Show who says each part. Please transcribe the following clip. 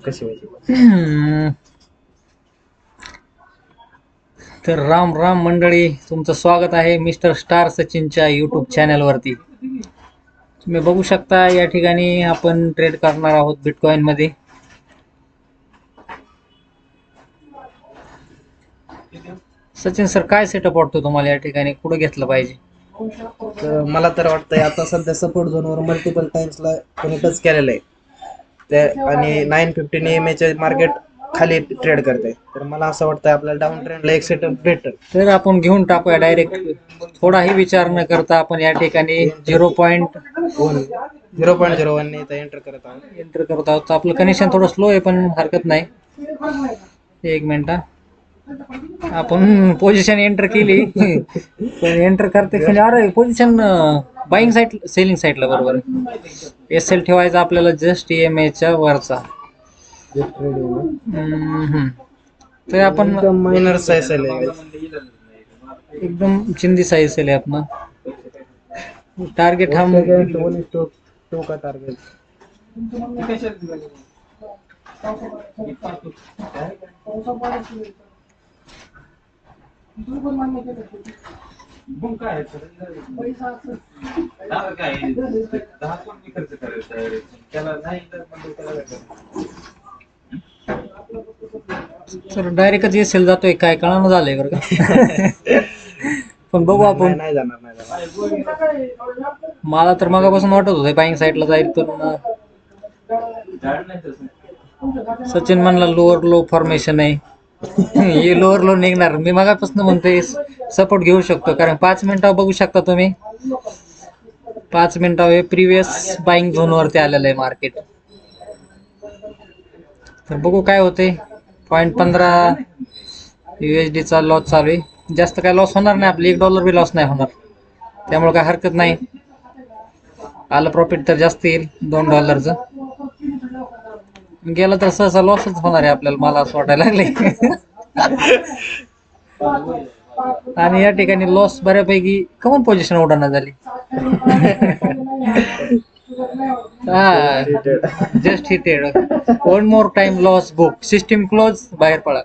Speaker 1: कशी व्हायची.
Speaker 2: तर राम राम मंडळी, तुमचं स्वागत आहे मिस्टर स्टार सचिनच्या यूट्यूब चॅनलवरती. तुम्ही बघू शकता या ठिकाणी आपण ट्रेड करणार आहोत बिटकॉइन मध्ये. सचिन सर, काय सेटअप वाटतो तुम्हाला या ठिकाणी, कुठं घेतलं पाहिजे?
Speaker 1: तर मला तर वाटतंय आता सध्या सपोर्ट झोनवर मल्टिपल टाइम्सला कोणी टच केलेलं आहे ते, आणि 950 EMA मार्केट खाली ट्रेड करते. तर मला असं वाटतं आपल्याला डाऊन ट्रेंडला एक सेटअप भेटेल.
Speaker 2: तर आपण घेऊन टाकूया डायरेक्ट, थोडाही विचार न करता आपण या ठिकाणी
Speaker 1: 0.01 ने एंटर करत आहोत.
Speaker 2: एंटर करत आहोत. आपलं कनेक्शन थोडं स्लो आहे पण हरकत नाही. एक मिनिट, आपण पोझिशन एंटर केली पण एंटर करते अरे पोझिशन बाईंग साईड सेलिंग साईडला बरोबर. एसएल ठेवायचा आपल्याला जस्ट EMA वरचा. तर आपण
Speaker 1: मायनर साईज आहे.
Speaker 2: एकदम चिंदी साईज आहे आपण. टार्गेट हम
Speaker 1: तो का टार्गेट
Speaker 2: तर डायरेक्टच एसएल जातोय काय कळानं झालंय बरं का. पण बघू आपण.
Speaker 1: नाही जाणार.
Speaker 2: मला तर मगापासून वाटत होतं बाईंग साईडला जाईल, पण सचिन म्हणला लोअर लो फॉर्मेशन आहे. हे लोअर लो निघणार. मी मगापासून म्हणतोय सपोर्ट घेऊ शकतो, कारण 5 मिनिटावर बघू शकता तुम्ही, 5 मिनिटावर प्रिव्हियस बाईंग झोन वरती आलेलं आहे मार्केट. तर बघू काय होते. 0.15 USD चा लॉस चालू आहे. जास्त काय लॉस होणार नाही, आपले $1 बी लॉस नाही होणार, त्यामुळे काय हरकत नाही. आलं प्रॉफिट तर जास्त येईल $2. गेला तर सहसा लॉसच होणार आहे आपल्याला, मला असं वाटायला लागले. आणि या ठिकाणी लॉस बऱ्यापैकी कमन पोझिशन उडाना झाली. Just hitted. One more time loss book, system close, बाहेर पडा.